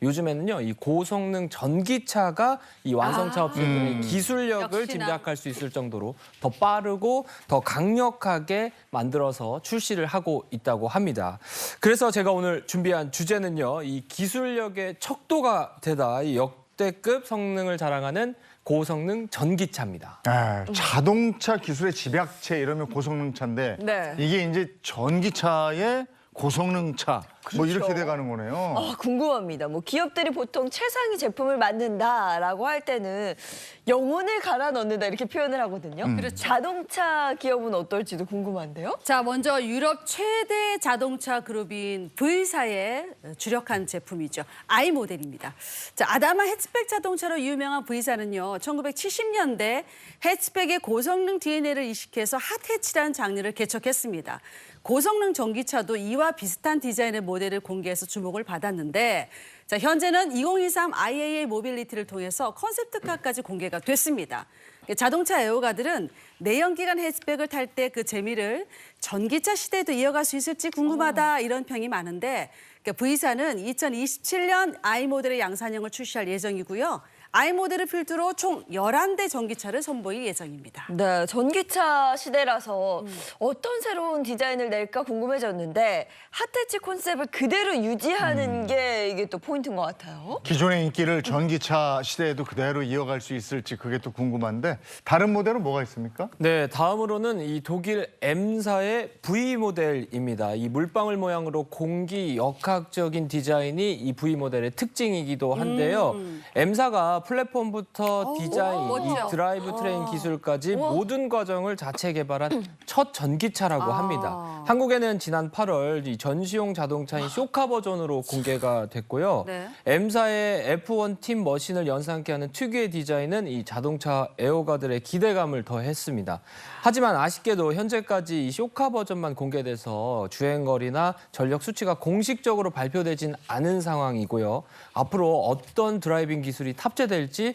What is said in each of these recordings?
요즘에는요, 이 고성능 전기차가 이 완성차 업체들의 기술력을 역시나. 짐작할 수 있을 정도로 더 빠르고 더 강력하게 만들어서 출시를 하고 있다고 합니다. 그래서 제가 오늘 준비한 주제는요, 이 기술력의 척도가 되다 이 역대급 성능을 자랑하는 고성능 전기차입니다. 자동차 기술의 집약체 이러면 고성능차인데 네. 이게 이제 전기차의 고성능차 뭐 이렇게 돼가는 거네요. 궁금합니다. 뭐 기업들이 보통 최상위 제품을 만든다라고 할 때는 영혼을 갈아 넣는다 이렇게 표현을 하거든요. 그렇죠. 자동차 기업은 어떨지도 궁금한데요. 자, 먼저 유럽 최대 자동차 그룹인 V사의 주력한 제품이죠. I 모델입니다. 자, 아다마 해치백 자동차로 유명한 V사는요, 1970년대 해치백의 고성능 DNA를 이식해서 핫해치라는 장르를 개척했습니다. 고성능 전기차도 이와 비슷한 디자인의 모델을 공개해서 주목을 받았는데, 자, 현재는 2023 IAA 모빌리티를 통해서 컨셉트카까지 공개가 됐습니다. 자동차 애호가들은 내연기관 해치백을 탈 때 그 재미를 전기차 시대에도 이어갈 수 있을지 궁금하다 이런 평이 많은데, V사는 2027년 I 모델의 양산형을 출시할 예정이고요. I 모델을 필두로 총 11대 전기차를 선보일 예정입니다. 네, 전기차 시대라서 어떤 새로운 디자인을 낼까 궁금해졌는데 핫해치 컨셉을 그대로 유지하는 게 이게 또 포인트인 것 같아요. 기존의 인기를 전기차 시대에도 그대로 이어갈 수 있을지 그게 또 궁금한데 다른 모델은 뭐가 있습니까? 네, 다음으로는 이 독일 M사의 V 모델입니다. 이 물방울 모양으로 공기 역학적인 디자인이 이 V 모델의 특징이기도 한데요. M사가 플랫폼부터 디자인, 멋져. 이 드라이브 트레인 기술까지 모든 과정을 자체 개발한 첫 전기차라고 합니다. 한국에는 지난 8월 이 전시용 자동차인 쇼카 버전으로 공개가 됐고요. 네. M사의 F1 팀 머신을 연상케 하는 특유의 디자인은 이 자동차 애호가들의 기대감을 더했습니다. 하지만 아쉽게도 현재까지 이 쇼카 버전만 공개돼서 주행거리나 전력 수치가 공식적으로 발표되진 않은 상황이고요. 앞으로 어떤 드라이빙 기술이 탑재될지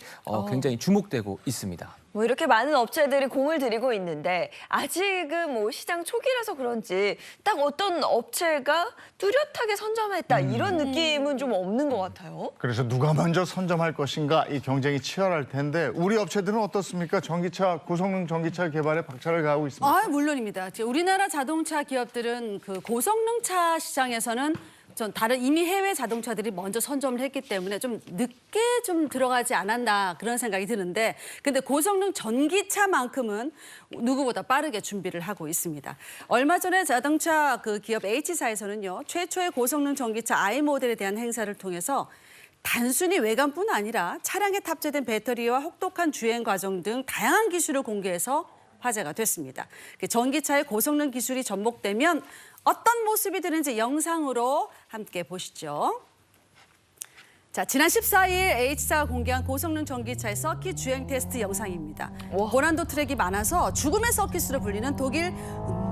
굉장히 주목되고 있습니다. 뭐 이렇게 많은 업체들이 공을 들이고 있는데 아직은 뭐 시장 초기라서 그런지 딱 어떤 업체가 뚜렷하게 선점했다 이런 느낌은 좀 없는 것 같아요. 그래서 누가 먼저 선점할 것인가 이 경쟁이 치열할 텐데 우리 업체들은 어떻습니까? 전기차, 고성능 전기차 개발에 박차를 가하고 있습니다. 물론입니다. 우리나라 자동차 기업들은 그 고성능차 시장에서는 전 다른 이미 해외 자동차들이 먼저 선점을 했기 때문에 좀 늦게 좀 들어가지 않았나 그런 생각이 드는데, 근데 고성능 전기차만큼은 누구보다 빠르게 준비를 하고 있습니다. 얼마 전에 자동차 그 기업 H사에서는요, 최초의 고성능 전기차 I 모델에 대한 행사를 통해서 단순히 외관뿐 아니라 차량에 탑재된 배터리와 혹독한 주행 과정 등 다양한 기술을 공개해서 화제가 됐습니다. 전기차의 고성능 기술이 접목되면 어떤 모습이 되는지 영상으로 함께 보시죠. 자, 지난 14일 H사가 공개한 고성능 전기차의 서킷 주행 테스트 영상입니다. 고난도 트랙이 많아서 죽음의 서킷으로 불리는 독일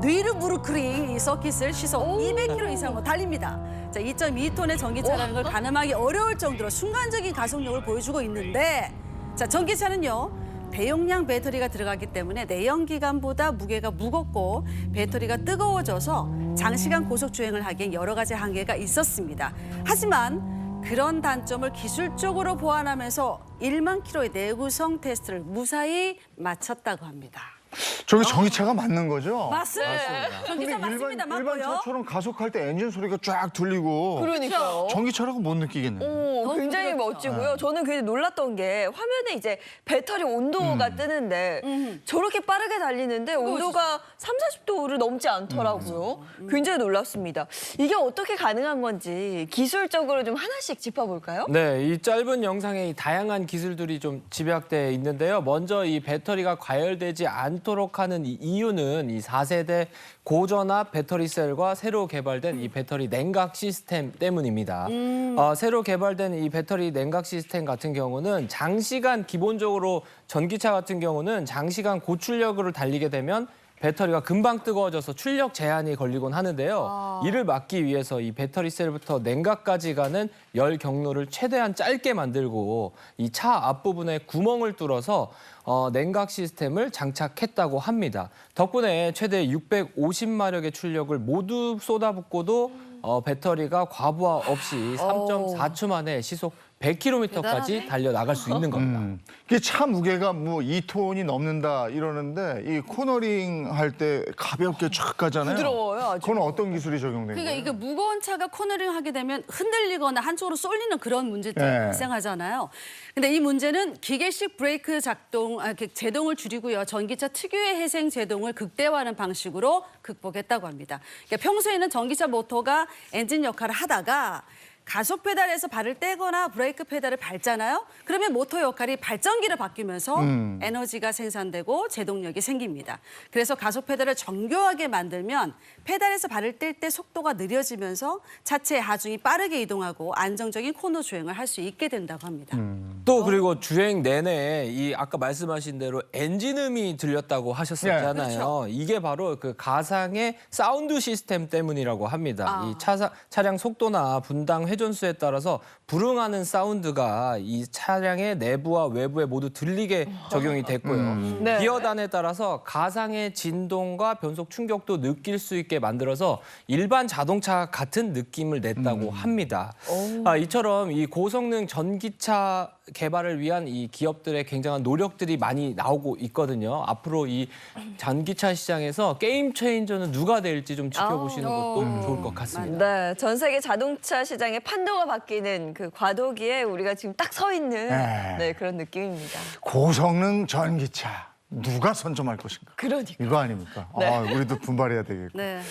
뉘르부르크링 이 서킷을 시속 200km 이상으로 달립니다. 자, 2.2톤의 전기차라는 걸 가늠하기 어려울 정도로 순간적인 가속력을 보여주고 있는데, 자, 전기차는요, 대용량 배터리가 들어가기 때문에 내연기관보다 무게가 무겁고 배터리가 뜨거워져서 장시간 고속 주행을 하기엔 여러 가지 한계가 있었습니다. 하지만 그런 단점을 기술적으로 보완하면서 1만 킬로의 내구성 테스트를 무사히 마쳤다고 합니다. 저게 전기차가 맞는 거죠? 맞습니다. 전기차 맞습니다. 일반 맞고요. 차처럼 가속할 때 엔진 소리가 쫙 들리고 그러니까요. 전기차라고 못 느끼겠네요. 굉장히 부드럽죠. 멋지고요. 저는 굉장히 놀랐던 게 화면에 이제 배터리 온도가 뜨는데 저렇게 빠르게 달리는데 온도가 30-40도를 넘지 않더라고요. 굉장히 놀랐습니다. 이게 어떻게 가능한 건지 기술적으로 좀 하나씩 짚어볼까요? 네, 이 짧은 영상에 이 다양한 기술들이 좀 집약돼 있는데요. 먼저 이 배터리가 과열되지 않도록 하는 이 이유는 이 4세대 고전압 배터리 셀과 새로 개발된 이 배터리 냉각 시스템 때문입니다. 새로 개발된 이 배터리 냉각 시스템 같은 경우는 장시간 기본적으로 전기차 같은 경우는 장시간 고출력으로 달리게 되면 배터리가 금방 뜨거워져서 출력 제한이 걸리곤 하는데요. 이를 막기 위해서 이 배터리 셀부터 냉각까지 가는 열 경로를 최대한 짧게 만들고 이 차 앞부분에 구멍을 뚫어서 냉각 시스템을 장착했다고 합니다. 덕분에 최대 650마력의 출력을 모두 쏟아붓고도 배터리가 과부하 없이 3.4초 만에 시속 100km까지 대단하네. 달려 나갈 수 있는 겁니다. 이게 차 무게가 뭐 2톤이 넘는다 이러는데 이 코너링 할 때 가볍게 쫙 가잖아요. 부드러워요, 아주. 그건 어떤 기술이 적용된 그러니까 거예요? 이게 무거운 차가 코너링 하게 되면 흔들리거나 한쪽으로 쏠리는 그런 문제들이 네. 발생하잖아요. 근데 이 문제는 기계식 브레이크 제동을 줄이고요. 전기차 특유의 회생 제동을 극대화하는 방식으로 극복했다고 합니다. 그러니까 평소에는 전기차 모터가 엔진 역할을 하다가 가속 페달에서 발을 떼거나 브레이크 페달을 밟잖아요. 그러면 모터 역할이 발전기로 바뀌면서 에너지가 생산되고 제동력이 생깁니다. 그래서 가속 페달을 정교하게 만들면 페달에서 발을 뗄 때 속도가 느려지면서 차체의 하중이 빠르게 이동하고 안정적인 코너 주행을 할 수 있게 된다고 합니다. 또 그리고 주행 내내 이 아까 말씀하신 대로 엔진음이 들렸다고 하셨었잖아요. 그렇죠. 이게 바로 그 가상의 사운드 시스템 때문이라고 합니다. 이 차량 속도나 분당 회전수에 따라서 불응하는 사운드가 이 차량의 내부와 외부에 모두 들리게 적용이 됐고요. 네. 기어단에 따라서 가상의 진동과 변속 충격도 느낄 수 있게 만들어서 일반 자동차 같은 느낌을 냈다고 합니다. 이처럼 이 고성능 전기차 개발을 위한 이 기업들의 굉장한 노력들이 많이 나오고 있거든요. 앞으로 이 전기차 시장에서 게임 체인저는 누가 될지 좀 지켜보시는 것도 좋을 것 같습니다. 네, 전 세계 자동차 시장의 판도가 바뀌는 그 과도기에 우리가 지금 딱 서 있는 네. 그런 느낌입니다. 고성능 전기차 누가 선점할 것인가? 그러니까. 이거 아닙니까? 우리도 분발해야 되겠고. 네.